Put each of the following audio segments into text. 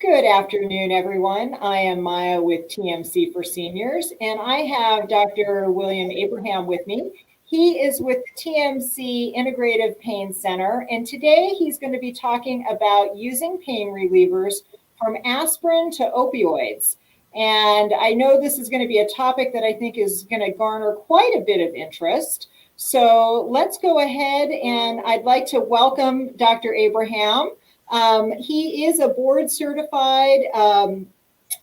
Good afternoon, everyone. I am Maya with TMC for Seniors, and I have Dr. William Abraham with me. He is with TMC Integrative Pain Center, and today he's going to be talking about using pain relievers from aspirin to opioids. And I know this is going to be a topic that I think is going to garner quite a bit of interest. So let's go ahead, and I'd like to welcome Dr. Abraham. He is a board certified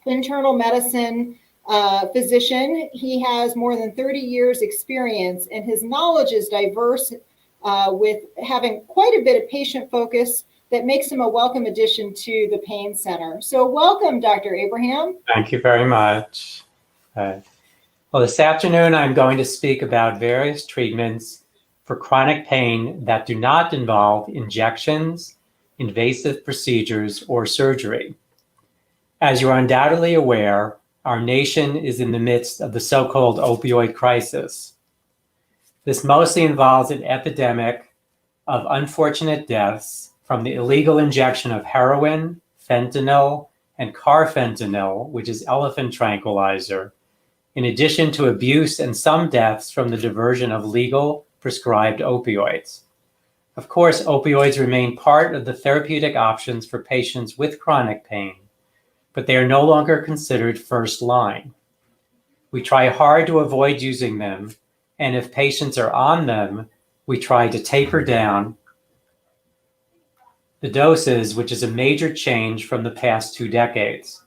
internal medicine physician. He has more than 30 years experience, and his knowledge is diverse with having quite a bit of patient focus that makes him a welcome addition to the pain center. So welcome, Dr. Abraham. Thank you very much. Well, this afternoon I'm going to speak about various treatments for chronic pain that do not involve injections, invasive procedures, or surgery. As you're undoubtedly aware, our nation is in the midst of the so-called opioid crisis. This mostly involves an epidemic of unfortunate deaths from the illegal injection of heroin, fentanyl, and carfentanil, which is elephant tranquilizer, in addition to abuse and some deaths from the diversion of legal prescribed opioids. Of course, opioids remain part of the therapeutic options for patients with chronic pain, but they are no longer considered first line. We try hard to avoid using them, and if patients are on them, we try to taper down the doses, which is a major change from the past 2 decades.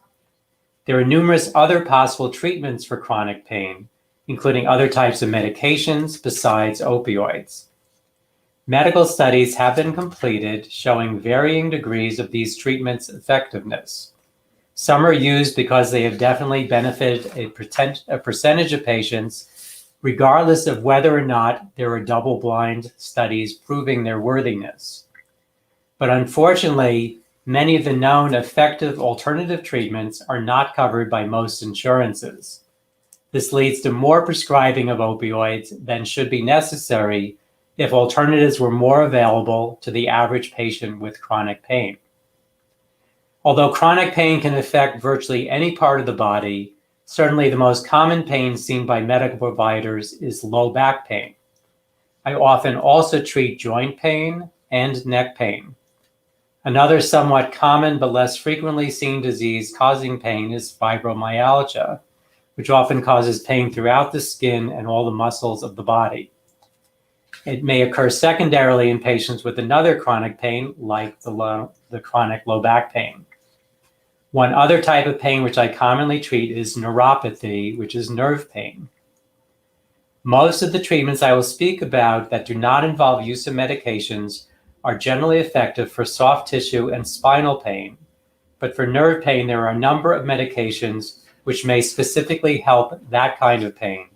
There are numerous other possible treatments for chronic pain, including other types of medications besides opioids. Medical studies have been completed showing varying degrees of these treatments' effectiveness. Some are used because they have definitely benefited a percentage of patients, regardless of whether or not there are double-blind studies proving their worthiness. But unfortunately, many of the known effective alternative treatments are not covered by most insurances. This leads to more prescribing of opioids than should be necessary if alternatives were more available to the average patient with chronic pain. Although chronic pain can affect virtually any part of the body, certainly the most common pain seen by medical providers is low back pain. I often also treat joint pain and neck pain. Another somewhat common but less frequently seen disease causing pain is fibromyalgia, which often causes pain throughout the skin and all the muscles of the body. It may occur secondarily in patients with another chronic pain, like the chronic low back pain. One other type of pain which I commonly treat is neuropathy, which is nerve pain. Most of the treatments I will speak about that do not involve use of medications are generally effective for soft tissue and spinal pain. But for nerve pain, there are a number of medications which may specifically help that kind of pain.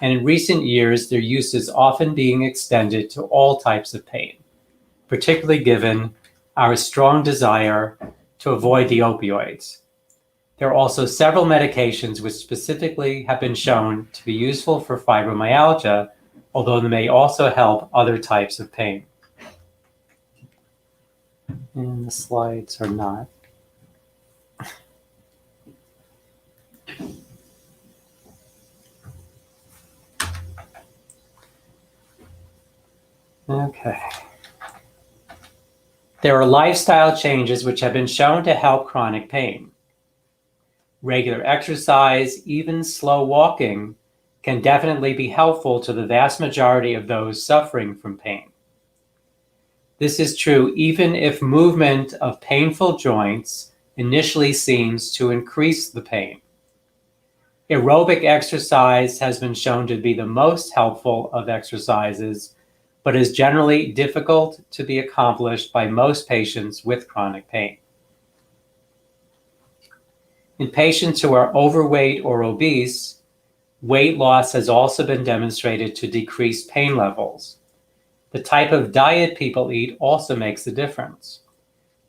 And in recent years, their use is often being extended to all types of pain, particularly given our strong desire to avoid the opioids. There are also several medications which specifically have been shown to be useful for fibromyalgia, although they may also help other types of pain. And the slides are not. Okay. There are lifestyle changes which have been shown to help chronic pain. Regular exercise, even slow walking, can definitely be helpful to the vast majority of those suffering from pain. This is true even if movement of painful joints initially seems to increase the pain. Aerobic exercise has been shown to be the most helpful of exercises, but is generally difficult to be accomplished by most patients with chronic pain. In patients who are overweight or obese, weight loss has also been demonstrated to decrease pain levels. The type of diet people eat also makes a difference.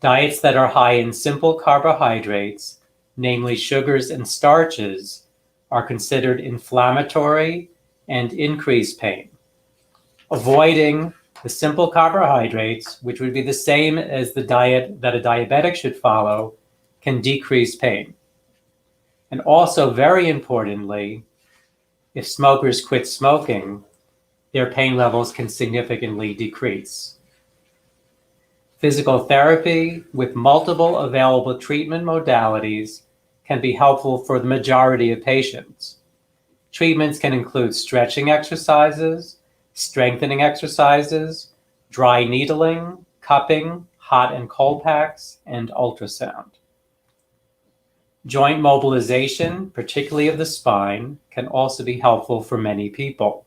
Diets that are high in simple carbohydrates, namely sugars and starches, are considered inflammatory and increase pain. Avoiding the simple carbohydrates, which would be the same as the diet that a diabetic should follow, can decrease pain. And also, very importantly, if smokers quit smoking, their pain levels can significantly decrease. Physical therapy with multiple available treatment modalities can be helpful for the majority of patients. Treatments can include stretching exercises, strengthening exercises, dry needling, cupping, hot and cold packs, and ultrasound. Joint mobilization, particularly of the spine, can also be helpful for many people.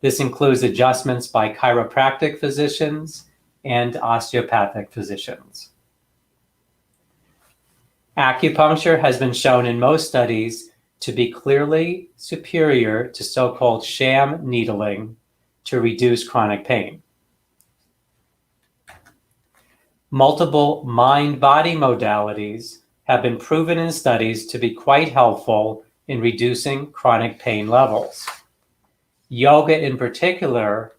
This includes adjustments by chiropractic physicians and osteopathic physicians. Acupuncture has been shown in most studies to be clearly superior to so-called sham needling to reduce chronic pain. Multiple mind-body modalities have been proven in studies to be quite helpful in reducing chronic pain levels. Yoga in particular,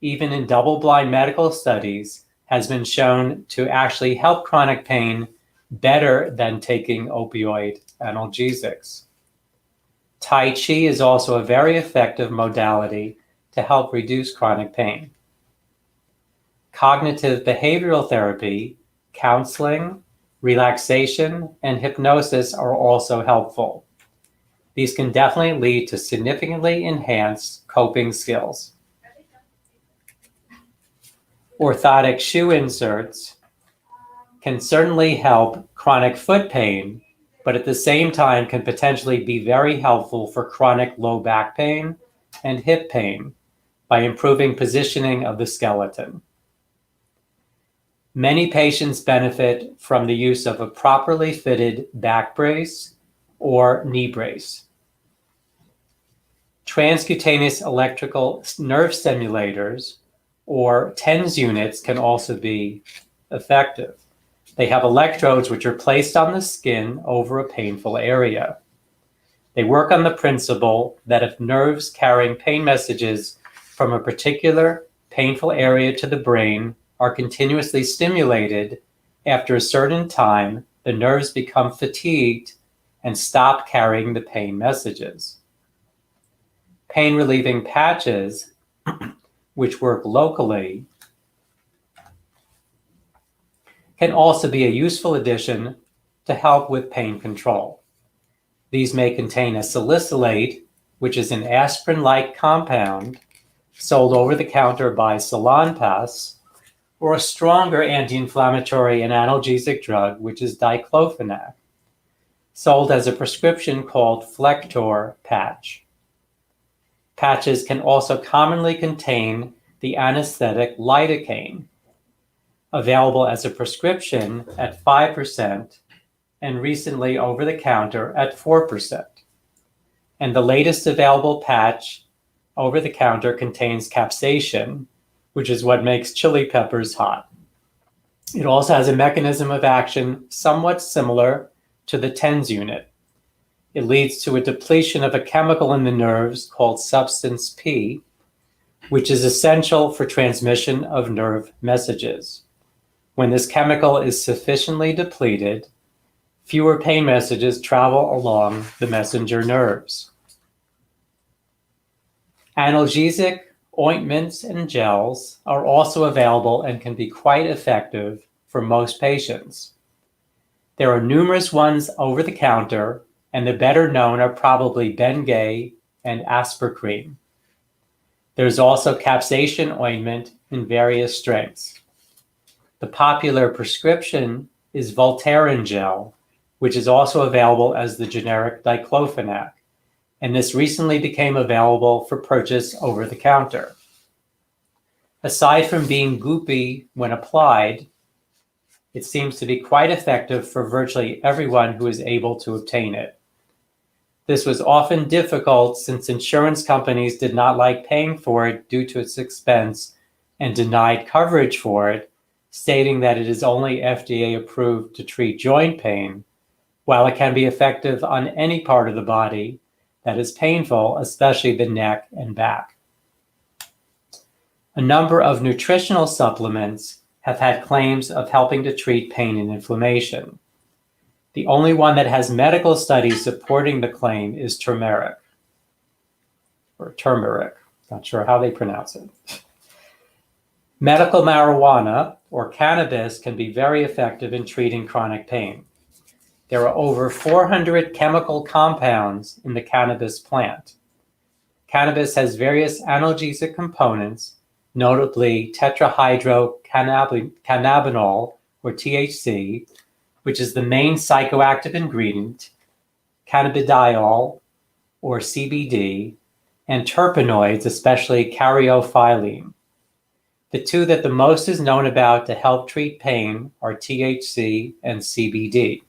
even in double-blind medical studies, has been shown to actually help chronic pain better than taking opioid analgesics. Tai Chi is also a very effective modality to help reduce chronic pain. Cognitive behavioral therapy, counseling, relaxation, and hypnosis are also helpful. These can definitely lead to significantly enhanced coping skills. Orthotic shoe inserts can certainly help chronic foot pain, but at the same time can potentially be very helpful for chronic low back pain and hip pain by improving positioning of the skeleton. Many patients benefit from the use of a properly fitted back brace or knee brace. Transcutaneous electrical nerve stimulators or TENS units can also be effective. They have electrodes which are placed on the skin over a painful area. They work on the principle that if nerves carrying pain messages from a particular painful area to the brain are continuously stimulated, after a certain time, the nerves become fatigued and stop carrying the pain messages. Pain relieving patches, which work locally, can also be a useful addition to help with pain control. These may contain a salicylate, which is an aspirin-like compound sold over the counter by Salonpas, or a stronger anti-inflammatory and analgesic drug, which is diclofenac, sold as a prescription called Flector patch. Patches can also commonly contain the anesthetic lidocaine, available as a prescription at 5% and recently over the counter at 4%. And the latest available patch over the counter contains capsaicin, which is what makes chili peppers hot. It also has a mechanism of action somewhat similar to the TENS unit. It leads to a depletion of a chemical in the nerves called substance P, which is essential for transmission of nerve messages. When this chemical is sufficiently depleted, fewer pain messages travel along the messenger nerves. Analgesic ointments and gels are also available and can be quite effective for most patients. There are numerous ones over the counter, and the better known are probably Bengay and Aspirin. There's also capsaicin ointment in various strengths. The popular prescription is Voltaren gel, which is also available as the generic diclofenac, and this recently became available for purchase over the counter. Aside from being goopy when applied, it seems to be quite effective for virtually everyone who is able to obtain it. This was often difficult since insurance companies did not like paying for it due to its expense and denied coverage for it, stating that it is only FDA approved to treat joint pain, while it can be effective on any part of the body that is painful, especially the neck and back. A number of nutritional supplements have had claims of helping to treat pain and inflammation. The only one that has medical studies supporting the claim is turmeric, or turmeric, not sure how they pronounce it. Medical marijuana, or cannabis, can be very effective in treating chronic pain. There are over 400 chemical compounds in the cannabis plant. Cannabis has various analgesic components, notably tetrahydrocannabinol, or THC, which is the main psychoactive ingredient, cannabidiol, or CBD, and terpenoids, especially caryophyllene. The two that the most is known about to help treat pain are THC and CBD.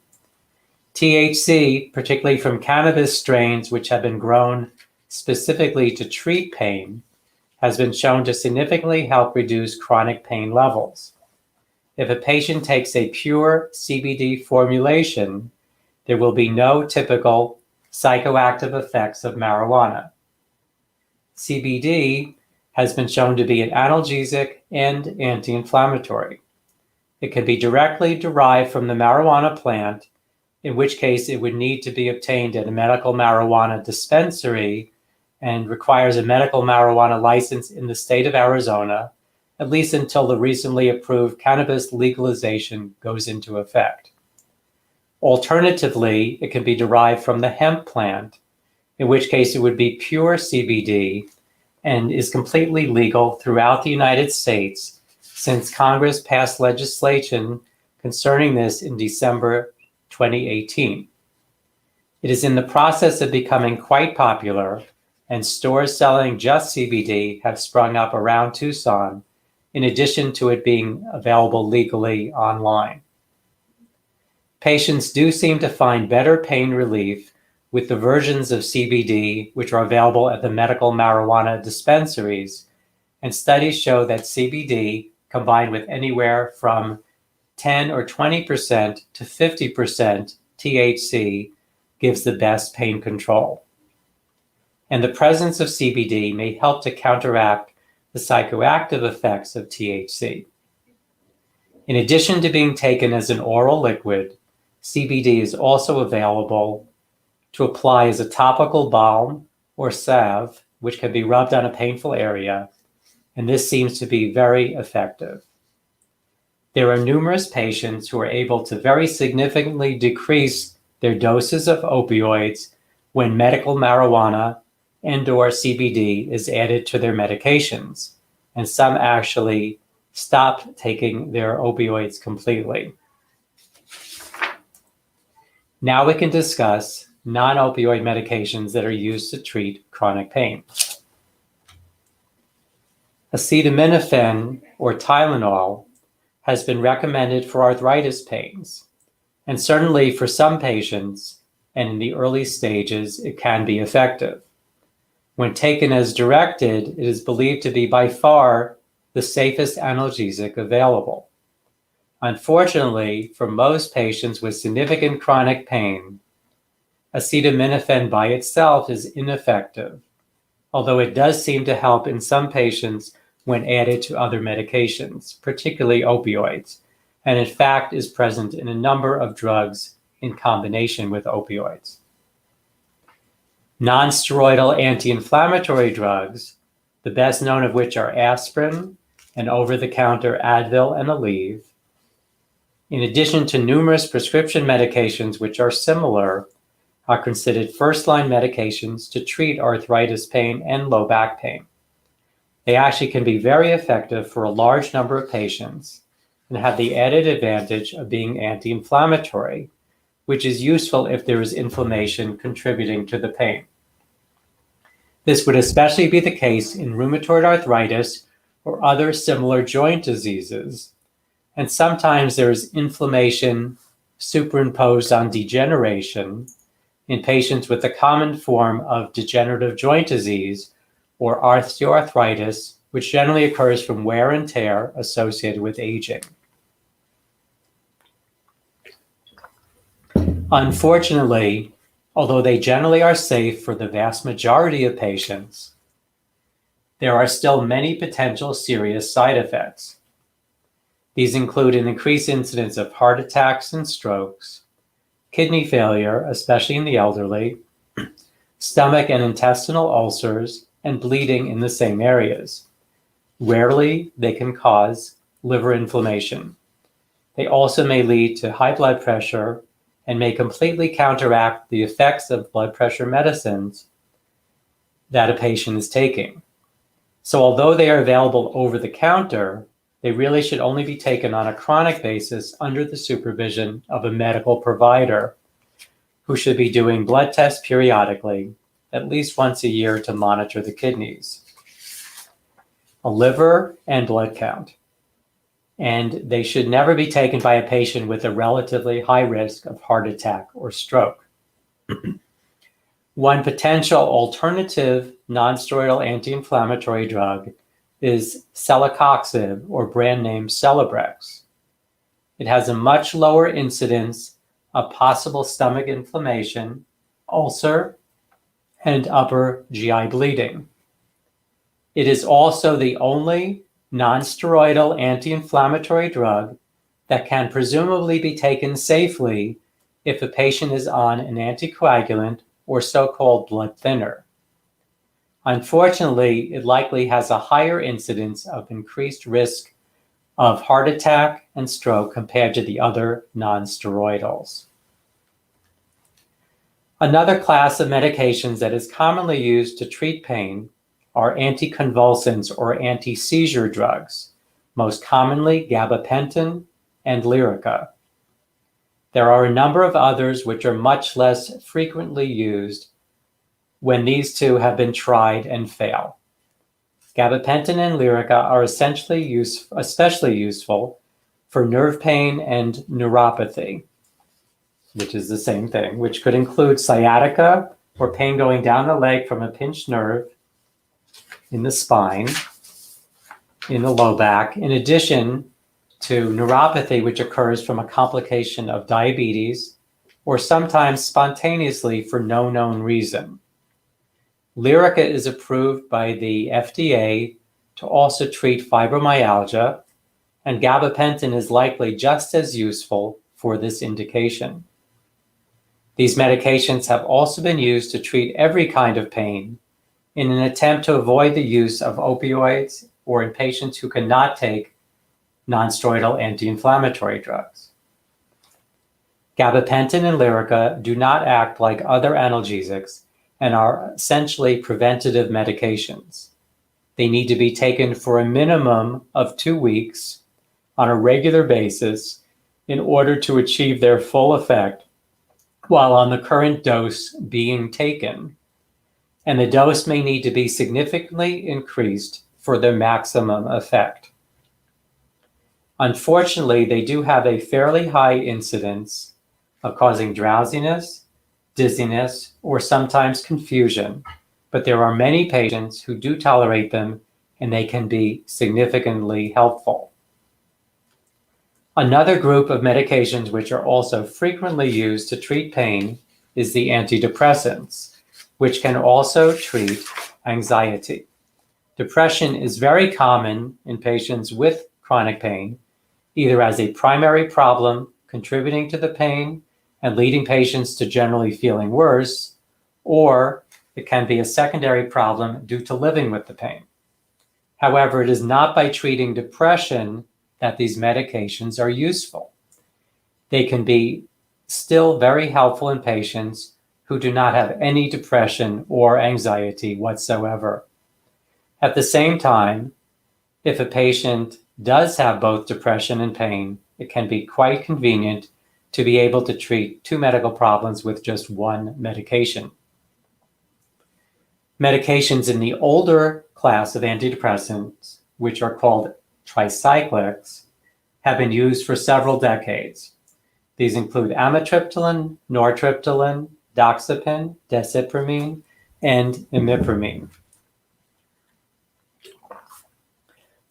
THC, particularly from cannabis strains which have been grown specifically to treat pain, has been shown to significantly help reduce chronic pain levels. If a patient takes a pure CBD formulation, there will be no typical psychoactive effects of marijuana. CBD has been shown to be an analgesic and anti-inflammatory. It can be directly derived from the marijuana plant, in which case it would need to be obtained at a medical marijuana dispensary and requires a medical marijuana license in the state of Arizona, at least until the recently approved cannabis legalization goes into effect. Alternatively, it can be derived from the hemp plant, in which case it would be pure CBD and is completely legal throughout the United States since Congress passed legislation concerning this in December 2018. It is in the process of becoming quite popular, and stores selling just CBD have sprung up around Tucson, in addition to it being available legally online. Patients do seem to find better pain relief with the versions of CBD which are available at the medical marijuana dispensaries, and studies show that CBD combined with anywhere from 10 or 20% to 50% THC gives the best pain control. And the presence of CBD may help to counteract the psychoactive effects of THC. In addition to being taken as an oral liquid, CBD is also available to apply as a topical balm or salve, which can be rubbed on a painful area, and this seems to be very effective. There are numerous patients who are able to very significantly decrease their doses of opioids when medical marijuana and/or CBD is added to their medications, and some actually stop taking their opioids completely. Now we can discuss non-opioid medications that are used to treat chronic pain. Acetaminophen, or Tylenol, has been recommended for arthritis pains, and certainly for some patients, and in the early stages, it can be effective. When taken as directed, it is believed to be by far the safest analgesic available. Unfortunately, for most patients with significant chronic pain, acetaminophen by itself is ineffective, although it does seem to help in some patients when added to other medications, particularly opioids, and in fact is present in a number of drugs in combination with opioids. Non-steroidal anti-inflammatory drugs, the best known of which are aspirin and over-the-counter Advil and Aleve, in addition to numerous prescription medications which are similar, are considered first-line medications to treat arthritis pain and low back pain. They actually can be very effective for a large number of patients and have the added advantage of being anti-inflammatory, which is useful if there is inflammation contributing to the pain. This would especially be the case in rheumatoid arthritis or other similar joint diseases, and sometimes there is inflammation superimposed on degeneration in patients with a common form of degenerative joint disease or osteoarthritis, which generally occurs from wear and tear associated with aging. Unfortunately, although they generally are safe for the vast majority of patients, there are still many potential serious side effects. These include an increased incidence of heart attacks and strokes, kidney failure, especially in the elderly, stomach and intestinal ulcers, and bleeding in the same areas. Rarely, they can cause liver inflammation. They also may lead to high blood pressure and may completely counteract the effects of blood pressure medicines that a patient is taking. So although they are available over the counter, they really should only be taken on a chronic basis under the supervision of a medical provider who should be doing blood tests periodically, at least once a year, to monitor the kidneys, a liver, and blood count. And they should never be taken by a patient with a relatively high risk of heart attack or stroke. One potential alternative nonsteroidal anti-inflammatory drug is celecoxib, or brand name Celebrex. It has a much lower incidence of possible stomach inflammation, ulcer, and upper GI bleeding. It is also the only nonsteroidal anti-inflammatory drug that can presumably be taken safely if a patient is on an anticoagulant or so-called blood thinner. Unfortunately, it likely has a higher incidence of increased risk of heart attack and stroke compared to the other nonsteroidals. Another class of medications that is commonly used to treat pain are anticonvulsants or anti-seizure drugs, most commonly gabapentin and Lyrica. There are a number of others which are much less frequently used when these two have been tried and fail. Gabapentin and Lyrica are especially useful for nerve pain and neuropathy, which is the same thing, which could include sciatica or pain going down the leg from a pinched nerve in the spine, in the low back, in addition to neuropathy, which occurs from a complication of diabetes or sometimes spontaneously for no known reason. Lyrica is approved by the FDA to also treat fibromyalgia, and gabapentin is likely just as useful for this indication. These medications have also been used to treat every kind of pain in an attempt to avoid the use of opioids or in patients who cannot take nonsteroidal anti-inflammatory drugs. Gabapentin and Lyrica do not act like other analgesics and are essentially preventative medications. They need to be taken for a minimum of 2 weeks on a regular basis in order to achieve their full effect while on the current dose being taken. And the dose may need to be significantly increased for their maximum effect. Unfortunately, they do have a fairly high incidence of causing drowsiness, dizziness, or sometimes confusion, but there are many patients who do tolerate them and they can be significantly helpful. Another group of medications which are also frequently used to treat pain is the antidepressants, which can also treat anxiety. Depression is very common in patients with chronic pain, either as a primary problem contributing to the pain and leading patients to generally feeling worse, or it can be a secondary problem due to living with the pain. However, it is not by treating depression that these medications are useful. They can be still very helpful in patients who do not have any depression or anxiety whatsoever. At the same time, if a patient does have both depression and pain, it can be quite convenient to be able to treat two medical problems with just one medication. Medications in the older class of antidepressants, which are called tricyclics, have been used for several decades. These include amitriptyline, nortriptyline, doxepin, desipramine, and imipramine.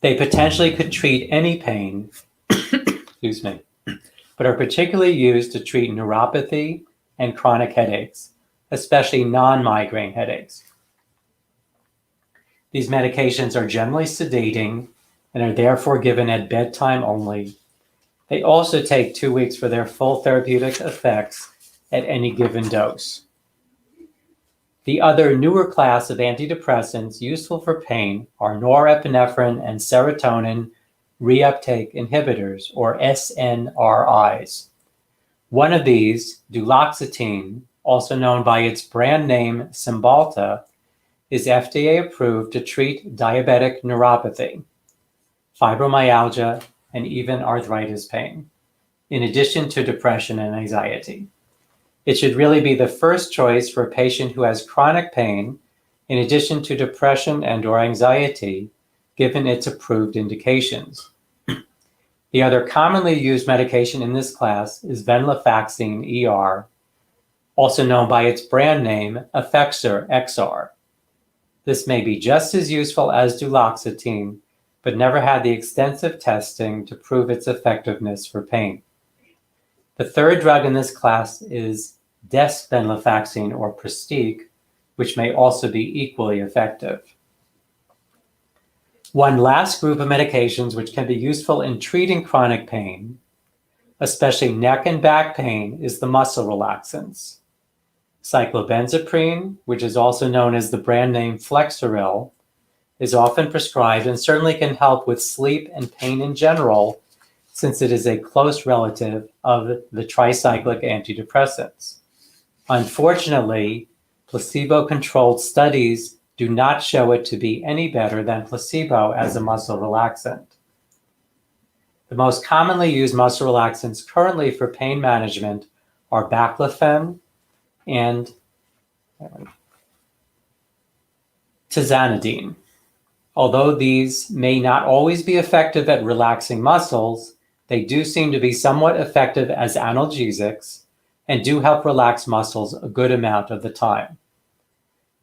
They potentially could treat any pain, excuse me, but are particularly used to treat neuropathy and chronic headaches, especially non-migraine headaches. These medications are generally sedating and are therefore given at bedtime only. They also take 2 weeks for their full therapeutic effects at any given dose. The other newer class of antidepressants useful for pain are norepinephrine and serotonin reuptake inhibitors, or SNRIs. One of these, duloxetine, also known by its brand name Cymbalta, is FDA approved to treat diabetic neuropathy, fibromyalgia, and even arthritis pain, in addition to depression and anxiety. It should really be the first choice for a patient who has chronic pain, in addition to depression and/or anxiety, given its approved indications. The other commonly used medication in this class is venlafaxine ER, also known by its brand name Effexor XR. This may be just as useful as duloxetine, but never had the extensive testing to prove its effectiveness for pain. The third drug in this class is desvenlafaxine, or Pristiq, which may also be equally effective. One last group of medications which can be useful in treating chronic pain, especially neck and back pain, is the muscle relaxants. Cyclobenzaprine, which is also known as the brand name Flexeril, is often prescribed and certainly can help with sleep and pain in general, since it is a close relative of the tricyclic antidepressants. Unfortunately, placebo-controlled studies do not show it to be any better than placebo as a muscle relaxant. The most commonly used muscle relaxants currently for pain management are baclofen and tizanidine. Although these may not always be effective at relaxing muscles, they do seem to be somewhat effective as analgesics and do help relax muscles a good amount of the time.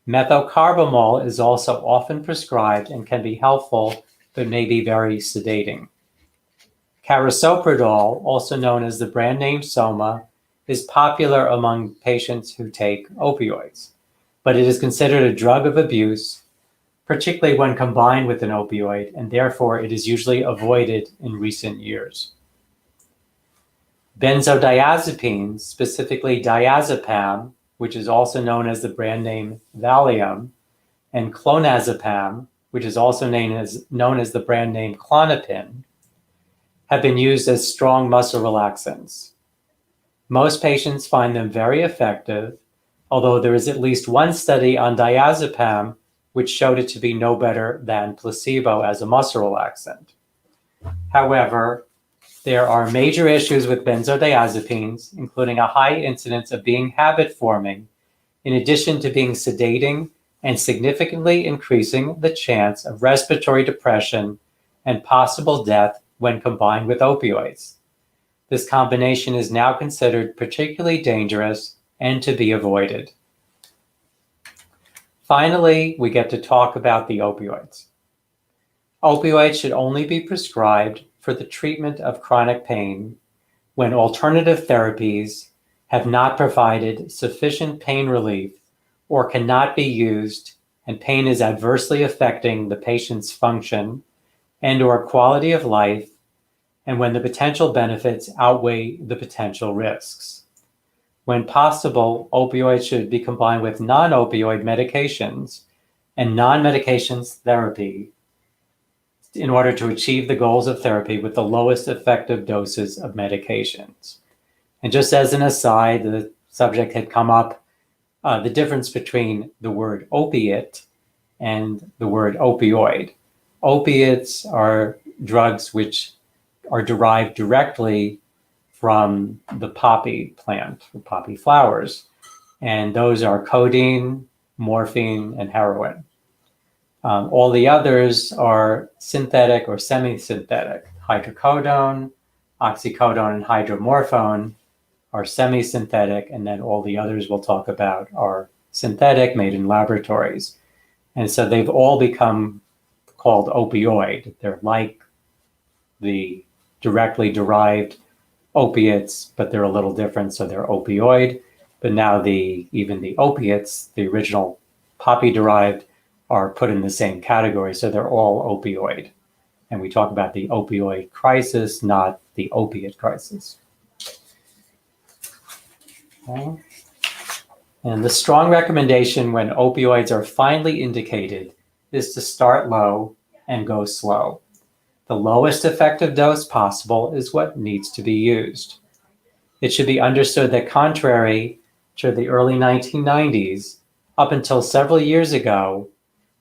Methocarbamol is also often prescribed and can be helpful, but may be very sedating. Carisoprodol, also known as the brand name Soma, is popular among patients who take opioids, but it is considered a drug of abuse, particularly when combined with an opioid, and therefore it is usually avoided in recent years. Benzodiazepines, specifically diazepam, which is also known as the brand name Valium, and clonazepam, which is also known as the brand name Klonopin, have been used as strong muscle relaxants. Most patients find them very effective, although there is at least one study on diazepam which showed it to be no better than placebo as a muscle relaxant. However, there are major issues with benzodiazepines, including a high incidence of being habit-forming, in addition to being sedating and significantly increasing the chance of respiratory depression and possible death when combined with opioids. This combination is now considered particularly dangerous and to be avoided. Finally, we get to talk about the opioids. Opioids should only be prescribed for the treatment of chronic pain when alternative therapies have not provided sufficient pain relief or cannot be used and pain is adversely affecting the patient's function and/or quality of life, and when the potential benefits outweigh the potential risks. When possible, opioids should be combined with non-opioid medications and non-medications therapy in order to achieve the goals of therapy with the lowest effective doses of medications. And just as an aside, the subject had come up, the difference between the word opiate and the word opioid. Opiates are drugs which are derived directly from the poppy plant, the poppy flowers. And those are codeine, morphine, and heroin. All the others are synthetic or semi-synthetic. Hydrocodone, oxycodone, and hydromorphone are semi-synthetic, and then all the others we'll talk about are synthetic, made in laboratories. And so they've all become called opioid. They're like the directly derived opiates, but they're a little different, so they're opioid. But now even the opiates, the original poppy-derived, are put in the same category, so they're all opioid. And we talk about the opioid crisis, not the opiate crisis. Okay. And the strong recommendation when opioids are finally indicated is to start low and go slow. The lowest effective dose possible is what needs to be used. It should be understood that contrary to the early 1990s, up until several years ago,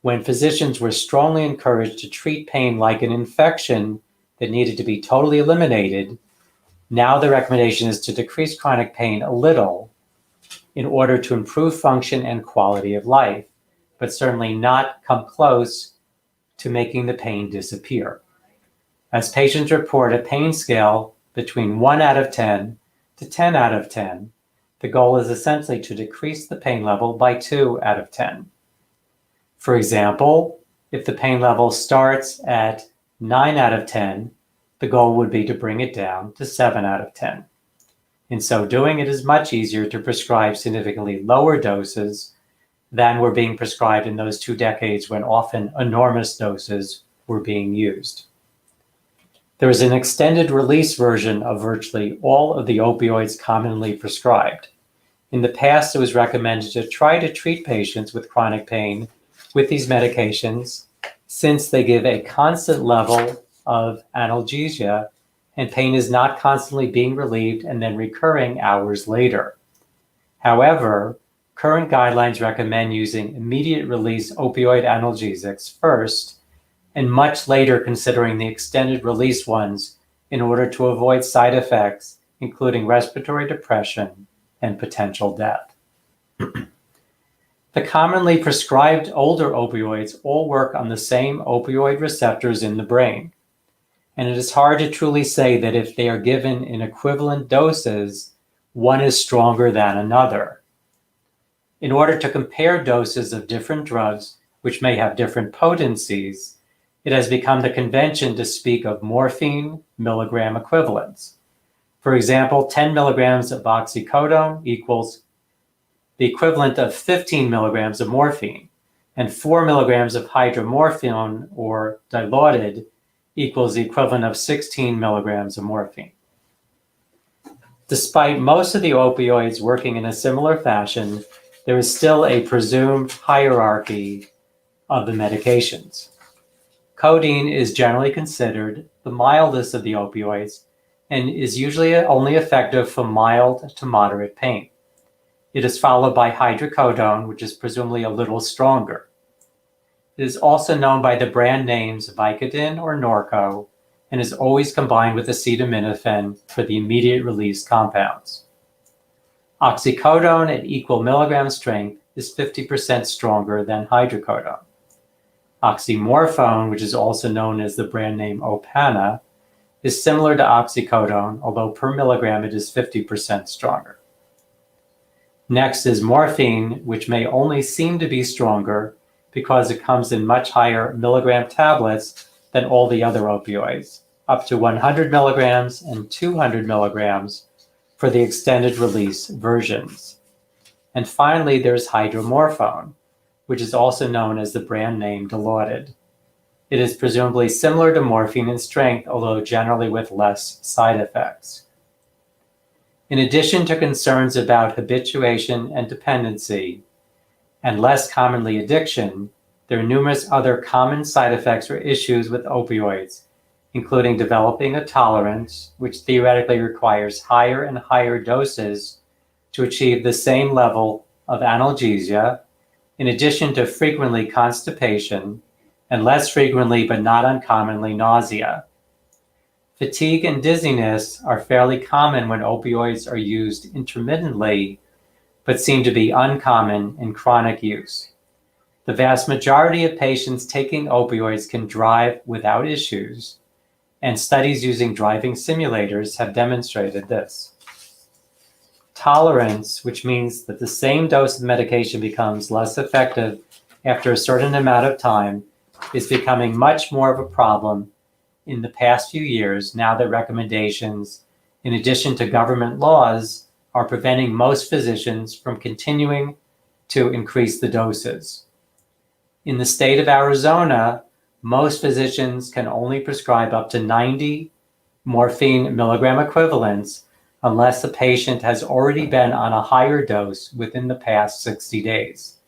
when physicians were strongly encouraged to treat pain like an infection that needed to be totally eliminated, now the recommendation is to decrease chronic pain a little in order to improve function and quality of life, but certainly not come close to making the pain disappear. As patients report a pain scale between 1 out of 10 to 10 out of 10, the goal is essentially to decrease the pain level by 2 out of 10. For example, if the pain level starts at 9 out of 10, the goal would be to bring it down to 7 out of 10. In so doing, it is much easier to prescribe significantly lower doses than were being prescribed in those 2 decades when often enormous doses were being used. There is an extended release version of virtually all of the opioids commonly prescribed. In the past, it was recommended to try to treat patients with chronic pain with these medications since they give a constant level of analgesia and pain is not constantly being relieved and then recurring hours later. However, current guidelines recommend using immediate release opioid analgesics first and much later considering the extended release ones in order to avoid side effects, including respiratory depression and potential death. The commonly prescribed older opioids all work on the same opioid receptors in the brain, and it is hard to truly say that if they are given in equivalent doses, one is stronger than another. In order to compare doses of different drugs, which may have different potencies, it has become the convention to speak of morphine milligram equivalents. For example, 10 milligrams of oxycodone equals the equivalent of 15 milligrams of morphine, and 4 milligrams of hydromorphone or dilaudid equals the equivalent of 16 milligrams of morphine. Despite most of the opioids working in a similar fashion, there is still a presumed hierarchy of the medications. Codeine is generally considered the mildest of the opioids and is usually only effective for mild to moderate pain. It is followed by hydrocodone, which is presumably a little stronger. It is also known by the brand names Vicodin or Norco and is always combined with acetaminophen for the immediate release compounds. Oxycodone at equal milligram strength is 50% stronger than hydrocodone. Oxymorphone, which is also known as the brand name Opana, is similar to oxycodone, although per milligram it is 50% stronger. Next is morphine, which may only seem to be stronger because it comes in much higher milligram tablets than all the other opioids, up to 100 milligrams and 200 milligrams for the extended release versions. And finally, there's hydromorphone, which is also known as the brand name Dilaudid. It is presumably similar to morphine in strength, although generally with less side effects. In addition to concerns about habituation and dependency, and less commonly addiction, there are numerous other common side effects or issues with opioids, including developing a tolerance, which theoretically requires higher and higher doses to achieve the same level of analgesia, in addition to frequently constipation, and less frequently but not uncommonly nausea. Fatigue and dizziness are fairly common when opioids are used intermittently, but seem to be uncommon in chronic use. The vast majority of patients taking opioids can drive without issues, and studies using driving simulators have demonstrated this. Tolerance, which means that the same dose of medication becomes less effective after a certain amount of time, is becoming much more of a problem in the past few years now that recommendations, in addition to government laws, are preventing most physicians from continuing to increase the doses. In the state of Arizona, most physicians can only prescribe up to 90 morphine milligram equivalents unless the patient has already been on a higher dose within the past 60 days.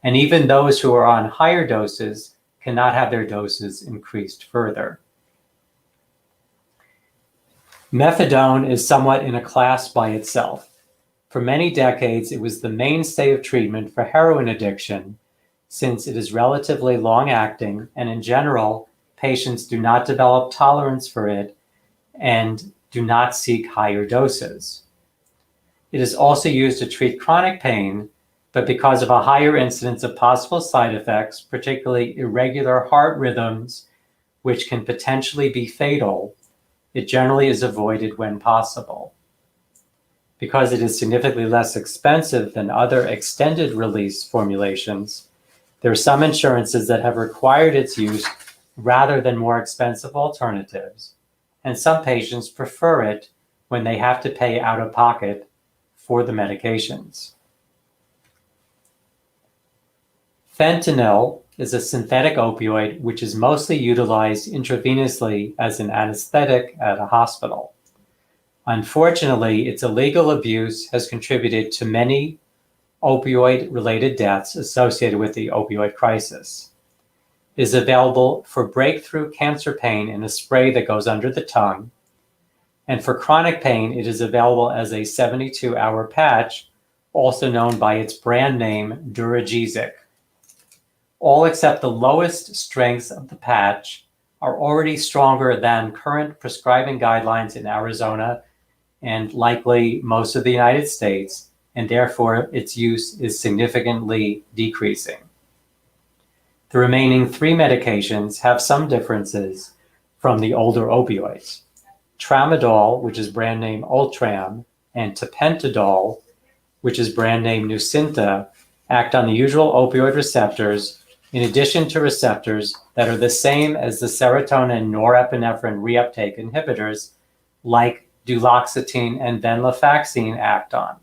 And even those who are on higher doses cannot have their doses increased further. Methadone is somewhat in a class by itself. For many decades, it was the mainstay of treatment for heroin addiction, since it is relatively long-acting, and in general, patients do not develop tolerance for it and do not seek higher doses. It is also used to treat chronic pain, but because of a higher incidence of possible side effects, particularly irregular heart rhythms, which can potentially be fatal, it generally is avoided when possible. Because it is significantly less expensive than other extended release formulations, there are some insurances that have required its use rather than more expensive alternatives, and some patients prefer it when they have to pay out of pocket for the medications. Fentanyl is a synthetic opioid which is mostly utilized intravenously as an anesthetic at a hospital. Unfortunately, its illegal abuse has contributed to many opioid-related deaths associated with the opioid crisis. It is available for breakthrough cancer pain in a spray that goes under the tongue, and for chronic pain, it is available as a 72-hour patch, also known by its brand name, Duragesic. All except the lowest strengths of the patch are already stronger than current prescribing guidelines in Arizona and likely most of the United States, and therefore its use is significantly decreasing. The remaining 3 medications have some differences from the older opioids. Tramadol, which is brand name Ultram, and tapentadol, which is brand name Nucynta, act on the usual opioid receptors in addition to receptors that are the same as the serotonin norepinephrine reuptake inhibitors like duloxetine and venlafaxine act on.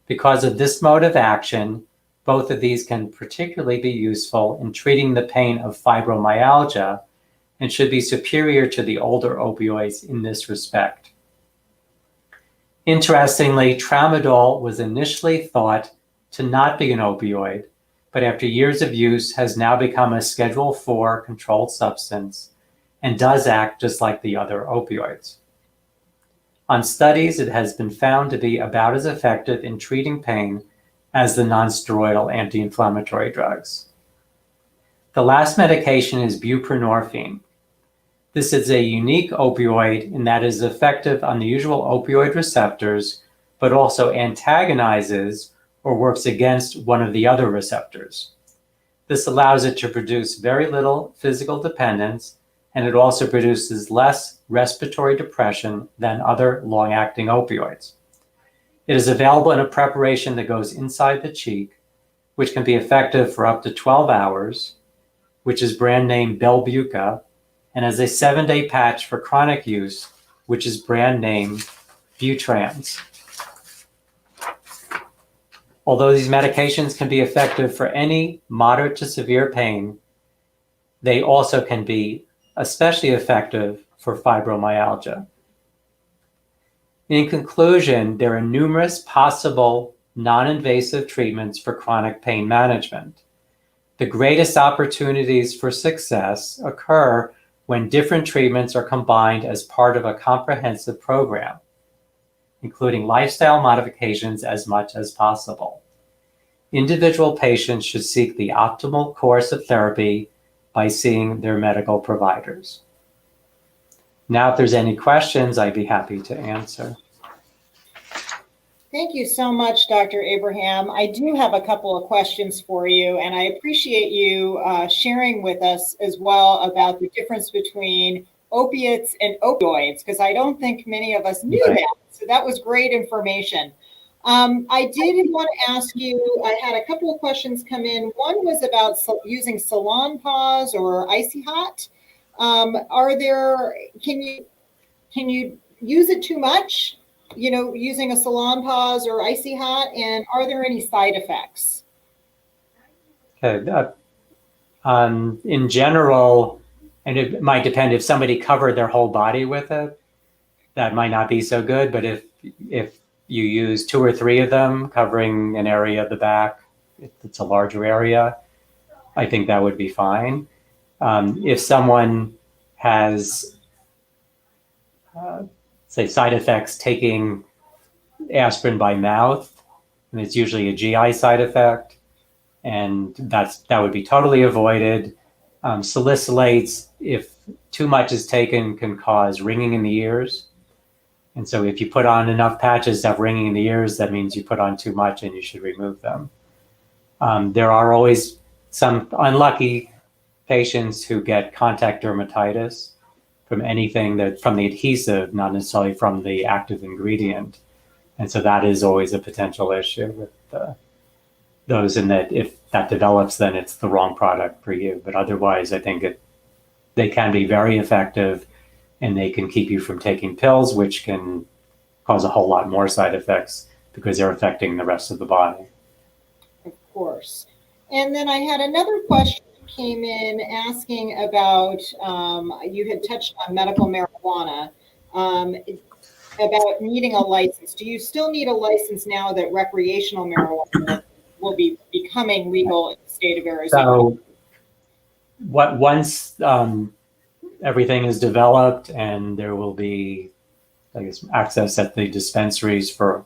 Because of this mode of action, both of these can particularly be useful in treating the pain of fibromyalgia and should be superior to the older opioids in this respect. Interestingly, tramadol was initially thought to not be an opioid, but after years of use has now become a Schedule IV controlled substance and does act just like the other opioids. On studies, it has been found to be about as effective in treating pain as the nonsteroidal anti-inflammatory drugs. The last medication is buprenorphine. This is a unique opioid in that it is effective on the usual opioid receptors, but also antagonizes or works against one of the other receptors. This allows it to produce very little physical dependence, and it also produces less respiratory depression than other long-acting opioids. It is available in a preparation that goes inside the cheek, which can be effective for up to 12 hours, which is brand name Belbuca, and as a 7-day patch for chronic use, which is brand name Butrans. Although these medications can be effective for any moderate to severe pain, they also can be especially effective for fibromyalgia. In conclusion, there are numerous possible non-invasive treatments for chronic pain management. The greatest opportunities for success occur when different treatments are combined as part of a comprehensive program, including lifestyle modifications as much as possible. Individual patients should seek the optimal course of therapy by seeing their medical providers. Now, if there's any questions, I'd be happy to answer. Thank you so much, Dr. Abraham. I do have a couple of questions for you, and I appreciate you sharing with us as well about the difference between opiates and opioids, because I don't think many of us knew that. So that was great information. I did want to ask you, I had a couple of questions come in. One was about using Salon Pause or Icy Hot. Can you use it too much? You know, using a Salon Pause or Icy Hot, and are there any side effects? Okay. In general, and it might depend if somebody covered their whole body with it. that might not be so good. But if you use 2 or 3 of them covering an area of the back, if it's a larger area, I think that would be fine. If someone has, say, side effects taking aspirin by mouth, and it's usually a GI side effect, and that would be totally avoided. Salicylates, if too much is taken, can cause ringing in the ears. And so if you put on enough patches that have ringing in the ears, that means you put on too much and you should remove them. There are always some unlucky patients who get contact dermatitis from anything from the adhesive, not necessarily from the active ingredient. And so that is always a potential issue with those, in that if that develops, then it's the wrong product for you. But otherwise, I think they can be very effective, and they can keep you from taking pills, which can cause a whole lot more side effects because they're affecting the rest of the body. Of course. And then I had another question came in asking about, you had touched on medical marijuana, about needing a license. Do you still need a license now that recreational marijuana will be becoming legal in the state of Arizona? So once everything is developed and there will be, I guess, access at the dispensaries for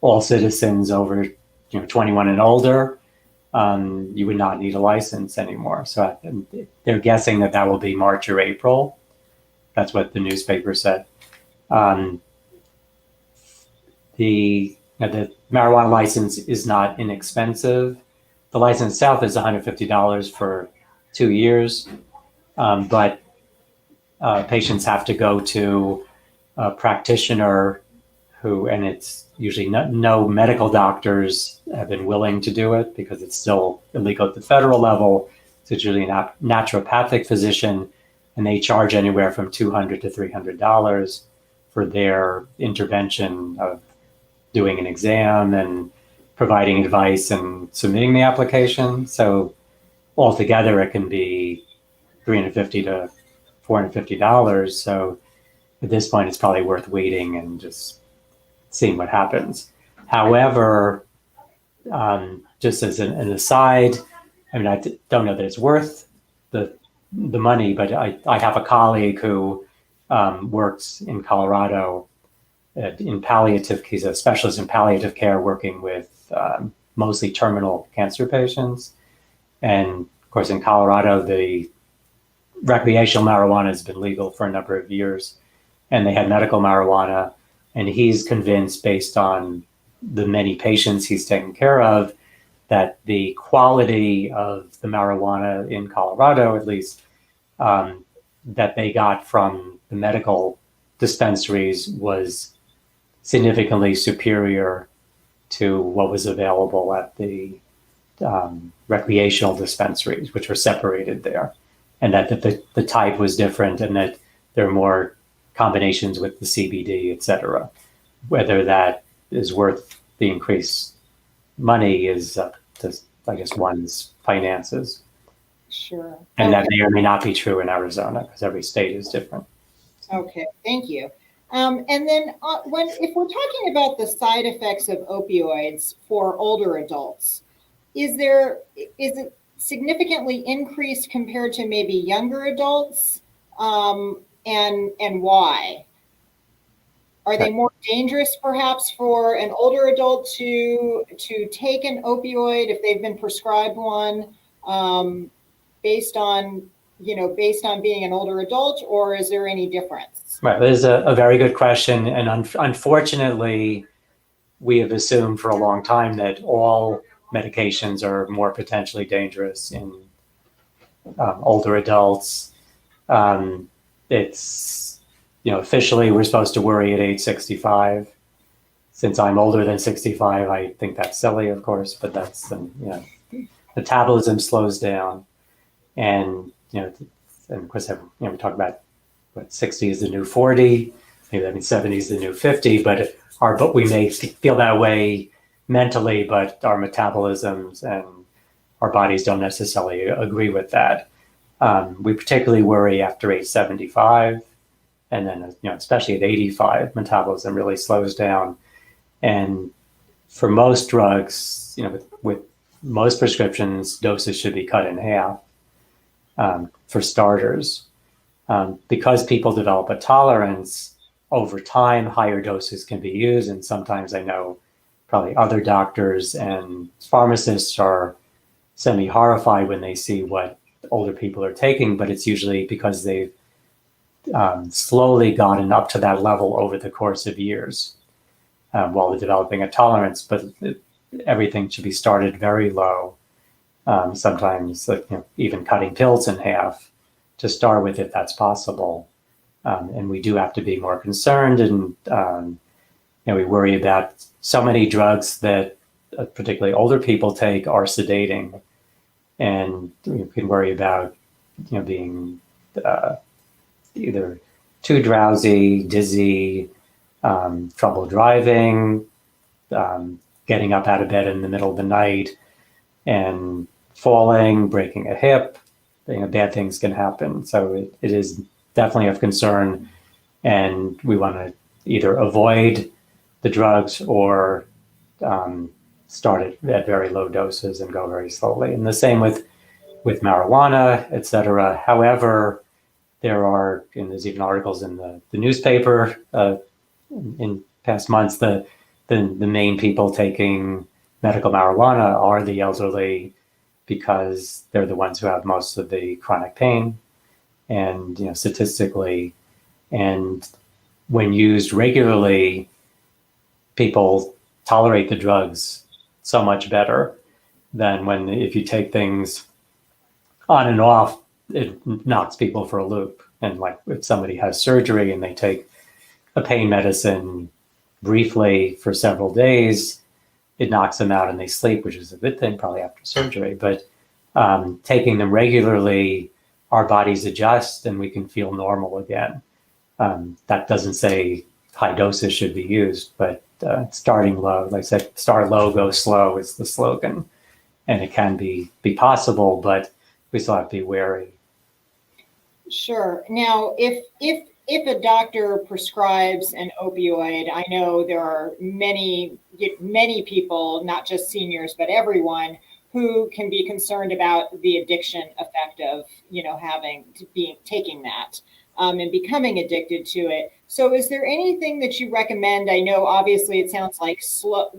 all citizens over 21 and older, you would not need a license anymore. So they're guessing that will be March or April. That's what the newspaper said. The marijuana license is not inexpensive. The license itself is $150 for 2 years, but patients have to go to a practitioner and it's usually no medical doctors have been willing to do it because it's still illegal at the federal level. So it's usually a naturopathic physician, and they charge anywhere from $200 to $300 for their intervention of doing an exam and providing advice and submitting the application. So altogether, it can be $350 to $450. So at this point, it's probably worth waiting and just seeing what happens. However, just as an aside, I mean, I don't know that it's worth the money, but I have a colleague who works in Colorado in palliative. He's a specialist in palliative care, working with mostly terminal cancer patients. And of course, in Colorado, the recreational marijuana has been legal for a number of years, and they had medical marijuana. And he's convinced, based on the many patients he's taken care of, that the quality of the marijuana in Colorado, at least, that they got from the medical dispensaries was significantly superior to what was available at the recreational dispensaries, which were separated there. And that the type was different, and that there are more combinations with the CBD, et cetera. Whether that is worth the increased money is up to, I guess, one's finances. Sure. And that may or may not be true in Arizona, because every state is different. Okay, thank you. And then if we're talking about the side effects of opioids for older adults, is it significantly increased compared to maybe younger adults? And why? Are they more dangerous perhaps for an older adult to take an opioid if they've been prescribed one, based on being an older adult, or is there any difference? Right, that is a very good question. And unfortunately, we have assumed for a long time that all medications are more potentially dangerous in older adults. It's, officially we're supposed to worry at age 65. Since I'm older than 65, I think that's silly, of course, but that's, metabolism slows down. And, and of course, we talk about what 60 is the new 40, maybe that means 70 is the new 50, but we may feel that way mentally, but our metabolisms and our bodies don't necessarily agree with that. We particularly worry after age 75, And then, especially at 85, metabolism really slows down. And for most drugs, with most prescriptions, doses should be cut in half for starters. Because people develop a tolerance over time, higher doses can be used. And sometimes I know probably other doctors and pharmacists are semi-horrified when they see what older people are taking, but it's usually because they've slowly gotten up to that level over the course of years while they're developing a tolerance. But everything should be started very low. Sometimes even cutting pills in half to start with, if that's possible. And we do have to be more concerned, and we worry about so many drugs that particularly older people take are sedating, and we can worry about being either too drowsy, dizzy, trouble driving, getting up out of bed in the middle of the night, and falling, breaking a hip. Bad things can happen. So it is definitely of concern, and we want to either avoid the drugs or start it at very low doses and go very slowly. And the same with marijuana, et cetera. However, and there's even articles in the newspaper in past months, the main people taking medical marijuana are the elderly, because they're the ones who have most of the chronic pain, and statistically, and when used regularly, people tolerate the drugs so much better than if you take things on and off, it knocks people for a loop. And like if somebody has surgery and they take a pain medicine briefly for several days, it knocks them out and they sleep, which is a good thing probably after surgery. But taking them regularly, our bodies adjust and we can feel normal again. That doesn't say high doses should be used, but starting low, like I said, start low, go slow is the slogan. And it can be possible, but we still have to be wary. Sure. Now, if a doctor prescribes an opioid, I know there are many people, not just seniors, but everyone, who can be concerned about the addiction effect of, taking that and becoming addicted to it. So is there anything that you recommend? I know obviously it sounds like slow,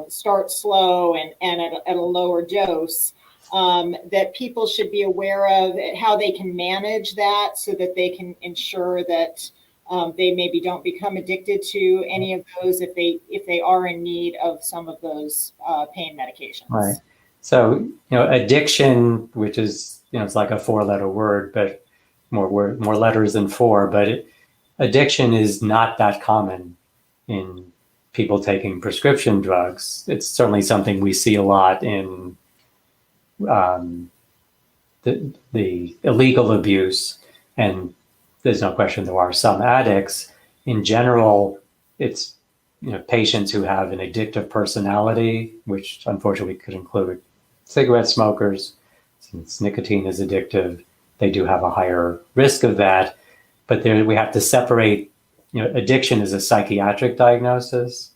start slow and at a lower dose. That people should be aware of, how they can manage that so that they can ensure that they maybe don't become addicted to any of those if they are in need of some of those pain medications. Right. So, addiction, which is, it's like a 4-letter word, but more letters than 4, but addiction is not that common in people taking prescription drugs. It's certainly something we see a lot in the illegal abuse, and there's no question there are some addicts. In general, it's patients who have an addictive personality, which unfortunately could include cigarette smokers. Since nicotine is addictive, they do have a higher risk of that. But we have to separate, addiction is a psychiatric diagnosis,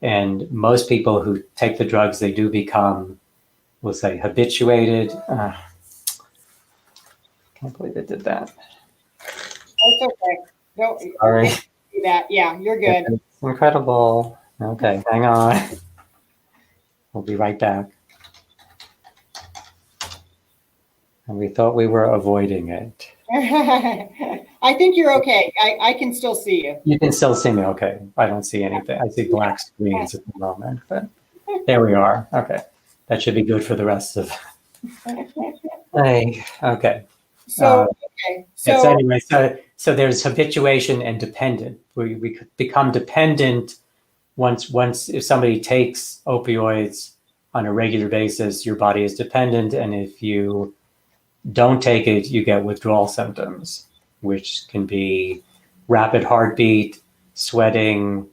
and most people who take the drugs, they do become, we'll say, habituated. Can't believe it did that. That's okay. Don't Sorry. do that. Yeah, you're good. It's incredible. Okay, hang on. We'll be right back. And we thought we were avoiding it. I think you're okay. I can still see you. You can still see me, okay. I don't see anything. I see black screens at the moment, but there we are. Okay, that should be good for the rest of. Okay. So Anyway, so there's habituation and dependent. We become dependent once if somebody takes opioids on a regular basis, your body is dependent, and if you don't take it, you get withdrawal symptoms, which can be rapid heartbeat, sweating,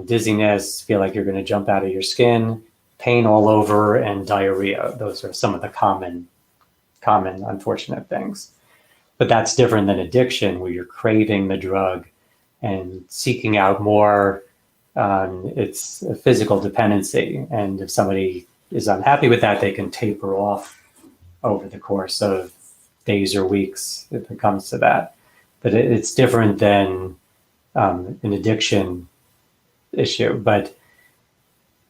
dizziness, feel like you're going to jump out of your skin, pain all over, and diarrhea. Those are some of the common unfortunate things. But that's different than addiction, where you're craving the drug and seeking out more. It's a physical dependency. And if somebody is unhappy with that, they can taper off over the course of days or weeks if it comes to that. But it's different than an addiction issue. But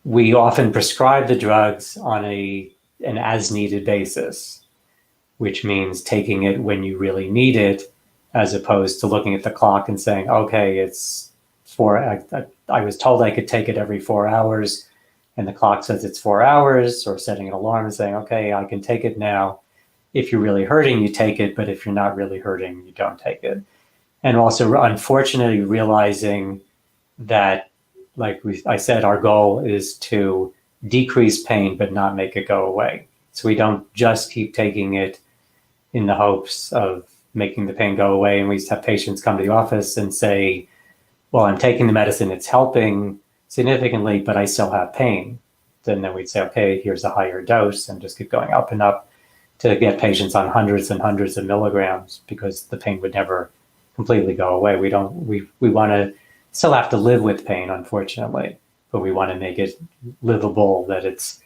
we often prescribe the drugs on an as-needed basis, which means taking it when you really need it, as opposed to looking at the clock and saying, okay, it's 4, I was told I could take it every 4 hours, and the clock says it's 4 hours, or setting an alarm and saying, okay, I can take it now. If you're really hurting, you take it, but if you're not really hurting, you don't take it. And also, unfortunately, realizing that, like I said, our goal is to decrease pain, but not make it go away. So we don't just keep taking it in the hopes of making the pain go away. And we used to have patients come to the office and say, well, I'm taking the medicine, it's helping significantly, but I still have pain. Then we'd say, okay, here's a higher dose, and just keep going up and up to get patients on hundreds and hundreds of milligrams, because the pain would never completely go away. We want to still have to live with pain, unfortunately, but we want to make it livable, that it's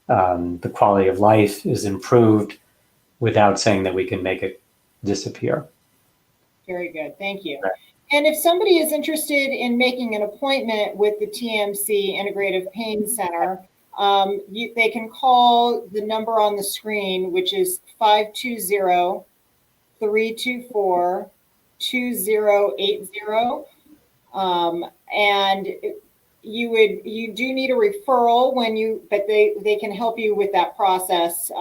the quality of life is improved without saying that we can make it disappear. Very good. Thank you. Right. And if somebody is interested in making an appointment with the TMC Integrative Pain Center, they can call the number on the screen, which is 520-324-2080. And you do need a referral but they can help you with that process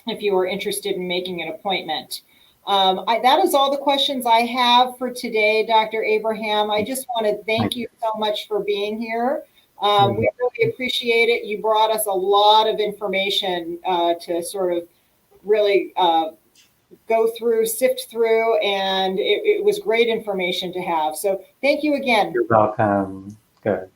if you are interested in making an appointment. That is all the questions I have for today, Dr. Abraham. I just want to thank you so much for being here. We really appreciate it. You brought us a lot of information to sort of really go through, sift through, and it was great information to have. So thank you again. You're welcome. Good.